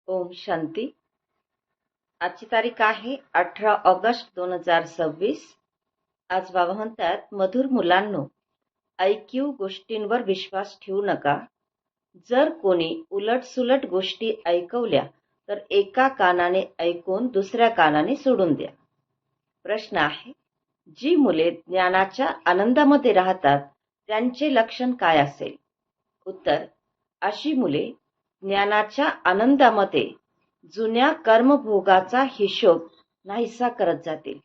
ओम शांती. आजची तारीख आहे 18 ऑगस्ट 2026. आज बाबा म्हणतात, मधुर मुलांनो, ऐकीव गोष्टींवर विश्वास ठेवू नका. जर कोणी उलटसुलट गोष्टी ऐकवल्या तर एका कानाने ऐकून दुसऱ्या कानाने सोडून द्या. प्रश्न आहे, जी मुले ज्ञानाच्या आनंदामध्ये राहतात त्यांचे लक्षण काय असेल? उत्तर, अशी मुले ज्ञानाच्या आनंदामध्ये जुन्या कर्मभोगाचा हिशोब नाहीसा करत जातील.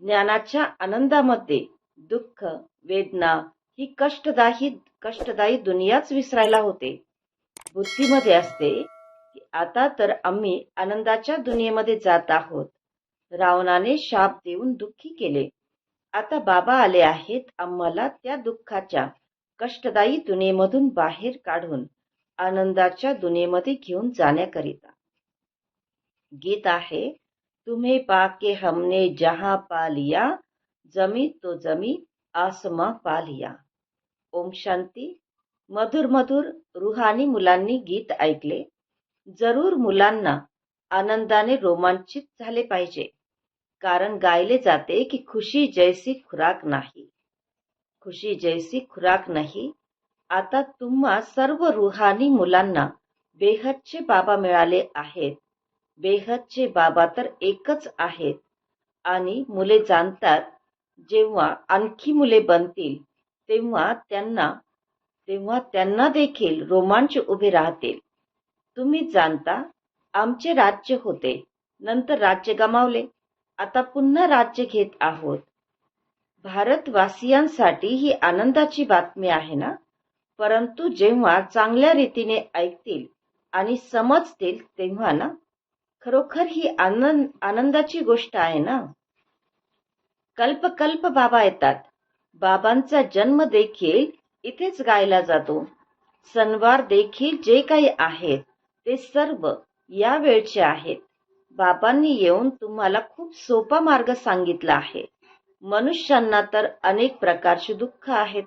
ज्ञानाच्या आनंदामध्ये दुःख, वेदना ही कष्टदायी दुनियाच विसरायला होते. बुद्धीमध्ये असते की आता तर आम्ही आनंदाच्या दुनियेमध्ये जात आहोत. रावणाने शाप देऊन दुःखी केले. आता बाबा आले आहेत आम्हाला त्या दुःखाच्या कष्टदायी दुनियेमधून बाहेर काढून आनंदाच्या दुनियेमध्ये घेऊन जाण्याकरिता. गीत आहे, तुम्हें पाके हमने जहां पा लिया, जमी तो जमी आसमां पा लिया. ओम शांती. मधुर मधुर रुहानी मुलांनी गीत ऐकले. जरूर मुलांना आनंदाने रोमांचित झाले पाहिजे, कारण गायले जाते की खुशी जैसी खुराक नाही. खुशी जैसी खुराक नाही. आता तुम्हा सर्व रुहानी मुलांना बेहदचे बाबा मिळाले आहेत. बेहदचे बाबा तर एकच आहेत. आणि मुले जाणतात, जेव्हा आणखी मुले बनतील तेव्हा त्यांना देखील रोमांच उभे राहतील. तुम्ही जाणता, आमचे राज्य होते, नंतर राज्य गमावले, आता पुन्हा राज्य घेत आहोत. भारतवासियांसाठी ही आनंदाची बातमी आहे ना? परंतु जेव्हा चांगल्या रीतीने ऐकतील आणि समजतील तेव्हा ना, खरोखर ही आनंदाची गोष्ट आहे ना. कल्प बाबा येतात. बाबांचा जन्म देखील इथेच गायला जातो. सणवार देखील जे काही आहेत ते सर्व या वेळचे आहेत. बाबांनी येऊन तुम्हाला खूप सोपा मार्ग सांगितला आहे. मनुष्यांना तर अनेक प्रकारचे दुःख आहेत.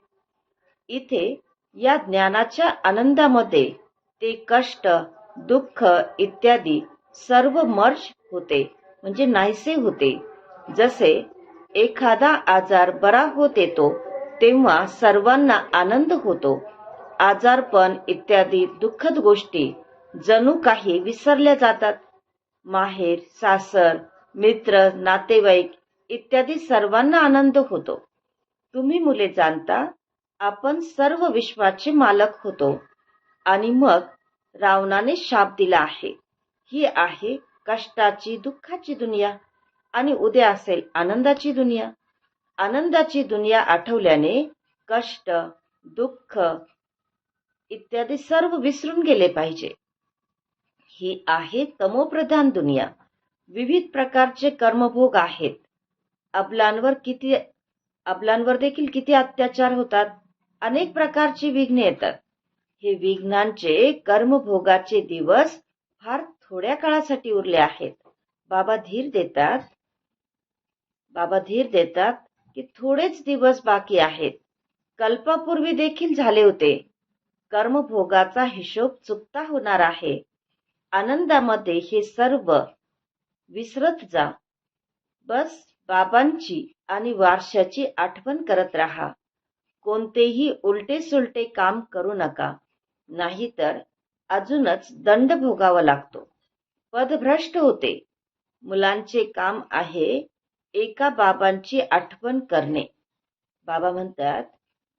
इथे या ज्ञानाच्या आनंदामध्ये ते कष्ट, दुःख इत्यादी सर्व मर्ज होते, म्हणजे नाहीसे होते. जसे एखादा आजार बरा होत येतो तेव्हा सर्वांना आनंद होतो. आजारपण इत्यादी दुःखद गोष्टी जणू काही विसरल्या जातात. माहेर, सासर, मित्र, नातेवाईक इत्यादी सर्वांना आनंद होतो. तुम्ही मुले जाणता, आपण सर्व विश्वाचे मालक होतो. आणि मग रावणाने शाप दिला आहे. ही आहे कष्टाची, दुःखाची दुनिया. आणि उद्या असेल आनंदाची दुनिया. आनंदाची दुनिया आठवल्याने कष्ट, दुःख इत्यादी सर्व विसरून गेले पाहिजे. ही आहे तमोप्रधान दुनिया. विविध प्रकारचे कर्मभोग आहेत. अबलांवर देखील किती अत्याचार होतात. अनेक प्रकारची विघ्ने येतात. हे विघ्नांचे कर्मभोगाचे दिवस फार थोड्या काळासाठी उरले आहेत. बाबा धीर देतात की थोडेच दिवस बाकी आहेत. कल्पापूर्वी देखील झाले होते. कर्मभोगाचा हिशोब चुकता होणार आहे. आनंदामध्ये हे सर्व विसरत जा. बस बाबांची आणि वारशाची आठवण करत राहा. कोणतेही उलटे सुलटे काम करू नका, नाहीतर अजूनच दंड भोगावा लागतो. पदभ्रष्ट होते. मुलांचे काम आहे एका बाबांची आठवण करणे. बाबा म्हणतात,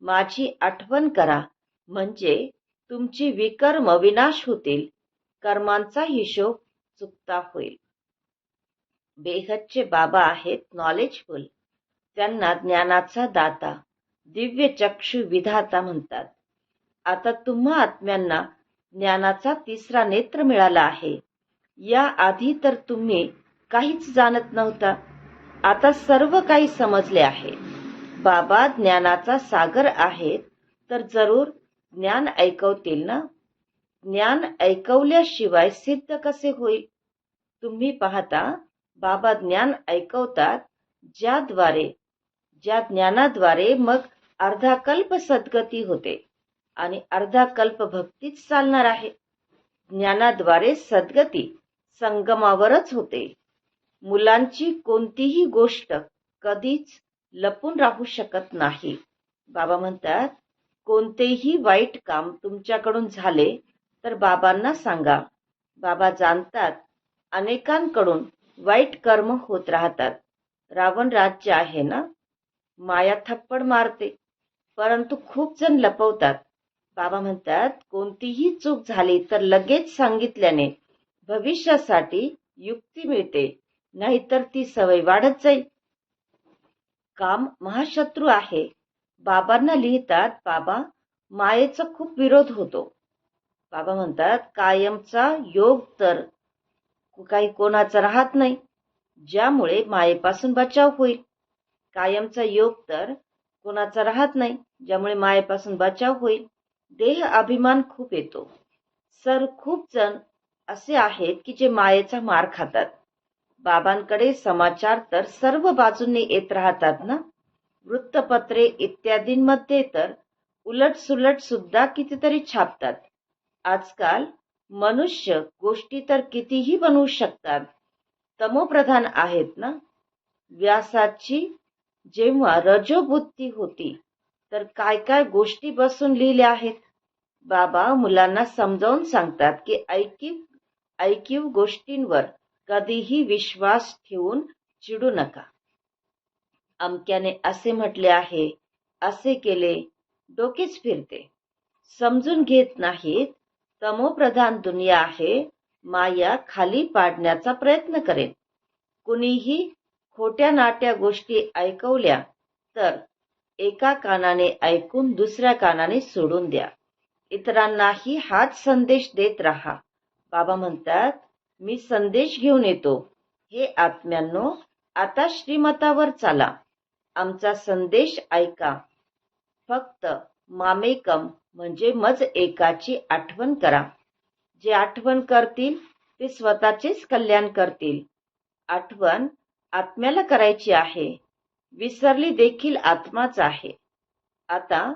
माझी आठवण करा म्हणजे तुमची विकर्म विनाश होतील. कर्मांचा हिशोब चुकता होईल. बेहदचे बाबा आहेत नॉलेजफुल. त्यांना ज्ञानाचा दाता, दिव्य चक्षु विधाता म्हणतात. आता तुम्हा आत्म्यांना ज्ञानाचा तिसरा नेत्र मिळाला आहे. या आधी तर तुम्ही काहीच जाणत नव्हता. आता सर्व काही समजले आहे. बाबा ज्ञानाचा सागर आहेत, तर जरूर ज्ञान ऐकवतील ना. ज्ञान ऐकवल्याशिवाय सिद्ध कसे होईल? तुम्ही पाहता, बाबा ज्ञान ऐकवतात, ज्या ज्ञानाद्वारे मग अर्धा कल्प सद्गती होते आणि अर्धा कल्प भक्तीच चालणार आहे. ज्ञानाद्वारे सद्गती संगमावरच होते. मुलांची कोणतीही गोष्ट कधीच लपून राहू शकत नाही. बाबा म्हणतात, कोणतेही वाईट काम तुमच्याकडून झाले तर बाबांना सांगा. बाबा जाणतात, अनेकांकडून वाईट कर्म होत राहतात. रावण राज्य आहे ना, माया थप्पड मारते, परंतु खूप जण लपवतात. बाबा म्हणतात, कोणतीही चूक झाली तर लगेच सांगितल्याने भविष्यासाठी युक्ती मिळते, नाहीतर ती सवय वाढत जाईल. काम महाशत्रू आहे. बाबांना लिहितात, बाबा मायेचा खूप विरोध होतो. बाबा म्हणतात, कायमचा योग तर काही कोणाचा राहत नाही, ज्यामुळे मायेपासून बचाव होईल. कायमचा योग तर कोणाचा राहत नाही, ज्यामुळे मायेपासून बचाव होईल. देह अभिमान खूप येतो. खूप जण असे आहेत की जे मायेचा मार खातात. बाबांकडे समाचार तर सर्व बाजूंनी येत राहतात ना, वृत्तपत्रे इत्यादींमध्ये तर उलटसुलट सुद्धा कितीतरी छापतात. आजकाल मनुष्य गोष्टी तर कितीही बनवू शकतात. तमोप्रधान आहेत ना. व्यासाची जेव्हा रजोबुद्धी होती तर काय काय गोष्टी बसून लिहिल्या आहेत. बाबा मुलांना समजावून सांगतात की ऐकीव गोष्टींवर कधीही विश्वास ठेवून चिडू नका. अमक्याने असे म्हटले आहे, असे केले, डोकेच फिरते. समजून घेत नाहीत. तमोप्रधान दुनिया आहे. माया खाली पाडण्याचा प्रयत्न करेन. कुणीही खोट्या नाट्या गोष्टी ऐकवल्या तर एका कानाने ऐकून दुसऱ्या कानाने सोडून द्या. इतरांनाही हाच संदेश देत राहा. बाबा म्हणतात, मी संदेश घेऊन येतो. हे आत्म्यांनो, आता श्रीमतावर चाला. आमचा संदेश ऐका. फक्त मामेकम म्हणजे मज एकाची आठवण करा. जे आठवण करतील ते स्वतःचेच कल्याण करतील. आठवण आत्म्याला करायची आहे. विसरली देखील आत्माच आहे. आता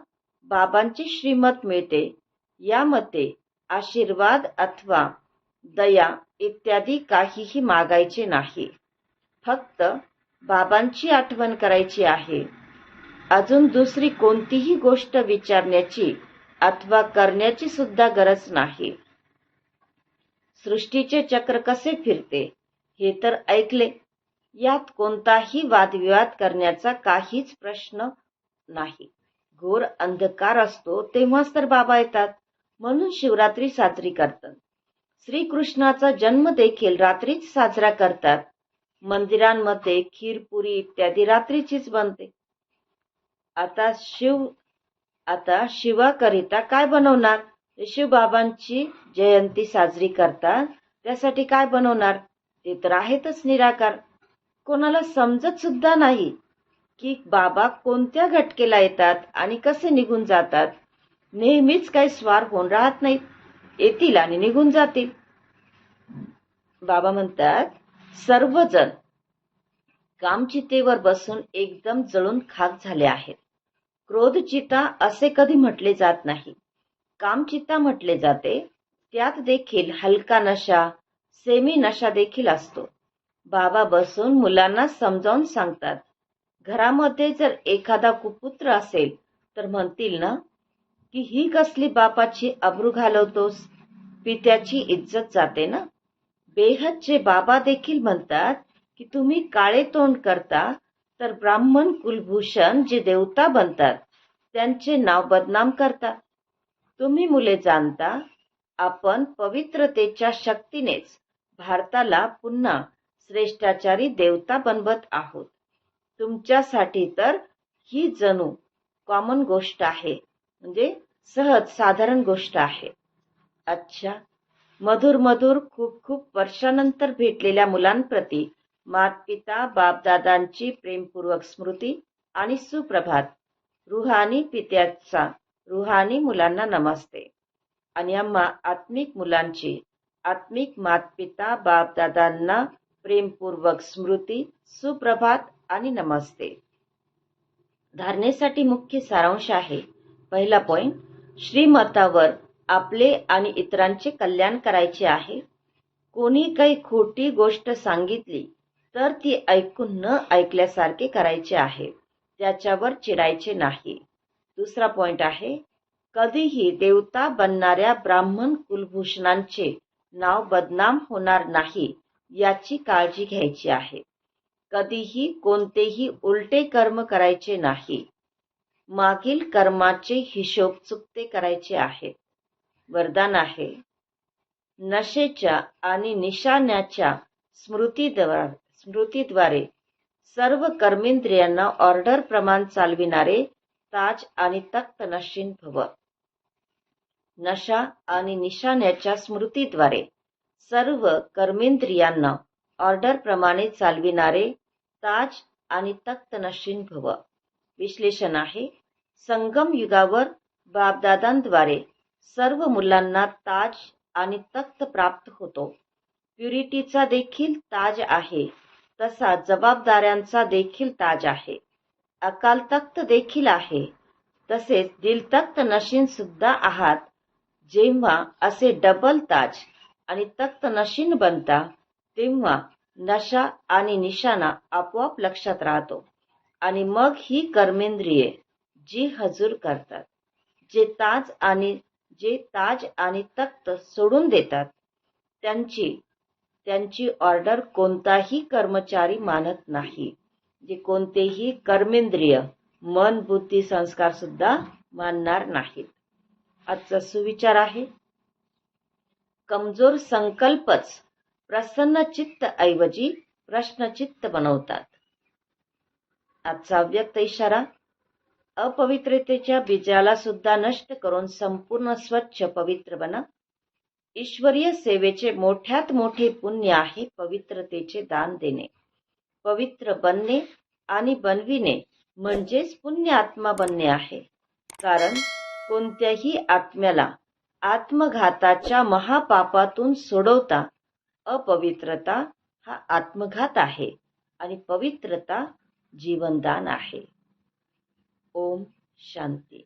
बाबांचे श्रीमत मिळते. यामध्ये आशीर्वाद अथवा दया इत्यादी काहीही मागायचे नाही. फक्त बाबांची आठवण करायची आहे. अजून दुसरी कोणतीही गोष्ट विचारण्याची अथवा करण्याची सुद्धा गरज नाही. सृष्टीचे चक्र कसे फिरते हे तर ऐकले. यात कोणताही वादविवाद करण्याचा काहीच प्रश्न नाही. घोर अंधकार असतो तेव्हाच तर बाबा येतात. म्हणून शिवरात्री साजरी करतात. श्रीकृष्णाचा जन्म देखील रात्रीच साजरा करतात. मंदिरांमध्ये खीरपुरी इत्यादी रात्रीचीच बनते. आता शिवाकरिता काय बनवणार? शिवबाबांची जयंती साजरी करतात, त्यासाठी काय बनवणार? ते तर आहेतच निराकार. कोणाला समजत सुद्धा नाही की बाबा कोणत्या घटकेला येतात आणि कसे निघून जातात. नेहमीच काही स्वार होऊन राहत नाहीत. येतील आणि निघून जातील. बाबा म्हणतात, सर्वजण कामचितेवर बसून एकदम जळून खाक झाले आहेत. क्रोधचिता असे कधी म्हटले जात नाही. कामचिता म्हटले जाते. त्यात देखील हलका नशा, सेमी नशा देखील असतो. बाबा बसून मुलांना समजावून सांगतात. घरामध्ये जर एखादा कुपुत्र असेल तर म्हणतील ना की ही कसली बापाची अब्रू घालवतोस, पित्याची इज्जत जाते ना. बेहदचे बाबा देखील म्हणतात की तुम्ही काळे तोंड करता तर ब्राह्मण कुलभूषण जे देवता बनतात त्यांचे नाव बदनाम करता. तुम्ही मुले जाणता, आपण पवित्रतेच्या शक्तीनेच भारताला पुन्हा श्रेष्ठाचारी देवता बनवत आहोत. तुमच्यासाठी तर ही जणू कॉमन गोष्ट आहे, म्हणजे सहज साधारण गोष्ट आहे. अच्छा, मधुर खूप खूप वर्षानंतर भेटलेल्या मुलांप्रती मातपिता बापदादांची प्रेमपूर्वक स्मृती आणि सुप्रभात. रुहानी पित्याचा रुहानी मुलांना नमस्ते. आणि आम्हा आत्मिक मुलांची आत्मिक मातपिता बापदादांना प्रेमपूर्वक स्मृती, सुप्रभात आणि नमस्ते. धारणेसाठी मुख्य सारांश आहे. पहिला पॉइंट, श्रीमतावर आपले आणि इतरांचे कल्याण करायचे आहे. कोणी काही खोटी गोष्ट सांगितली तर ती ऐकून न ऐकल्यासारखे करायचे आहे. त्याच्यावर चिडायचे नाही. दुसरा पॉइंट आहे, कधीही देवता बनणाऱ्या ब्राह्मण कुलभूषणांचे नाव बदनाम होणार नाही याची काळजी घ्यायची आहे. कधीही कोणतेही उलटे कर्म करायचे नाही. मागील कर्माचे हिशोब चुकते करायचे आहेत. वरदान आहे, नशेच्या आणि निशाण्याच्या स्मृतीद्वारे सर्व कर्मेंद्रियांना ऑर्डर प्रमाण चालविणारे ताज आणि तख्त नशीन भव. नशा आणि निशाण्याच्या स्मृतीद्वारे सर्व कर्मेंद्रियांना ऑर्डर प्रमाणे चालविणारे ताज आणि तख्त नशीन भव. विश्लेषण आहे, संगम युगावर बापदादांद्वारे सर्व मुलांना ताज आणि तख्त प्राप्त होतो. प्युरिटीचा देखील ताज आहे, तसा जबाबदाऱ्यांचा देखील ताज आहे. अकाल तख्त देखील आहे, तसेच दिल तख्त नशीन सुद्धा आहात. जेव्हा असे डबल ताज आणि तख्त नशीन बनता तेव्हा नशा आणि निशाणा आपोआप लक्षात राहतो आणि मग ही कर्मेंद्रिये जी हजूर करतात. जे ताज आणि तख्त सोडून देतात त्यांची ऑर्डर कोणताही कर्मचारी मानत नाही. जे कोणतेही कर्मेंद्रिय, मन, बुद्धी, संस्कार सुद्धा मानणार नाहीत. आजचा सुविचार आहे, कमजोर संकल्पच प्रसन्न चित्त ऐवजी प्रश्नचित्त बनवतात. आजचा व्यक्त इशारा, अपवित्रतेच्या बीजाला सुद्धा नष्ट करून संपूर्ण स्वच्छ पवित्र बना. ईश्वरीय सेवेचे मोठ्यात मोठे पुण्य आहे पवित्रतेचे दान देणे. पवित्र बनणे आणि बनविणे म्हणजेच पुण्य आत्मा बनणे आहे. कारण कोणत्याही आत्म्याला आत्मघाताच्या महापापातून सोडवता अपवित्रता हा आत्मघात आहे आणि पवित्रता जीवनदान आहे. ओम शांती.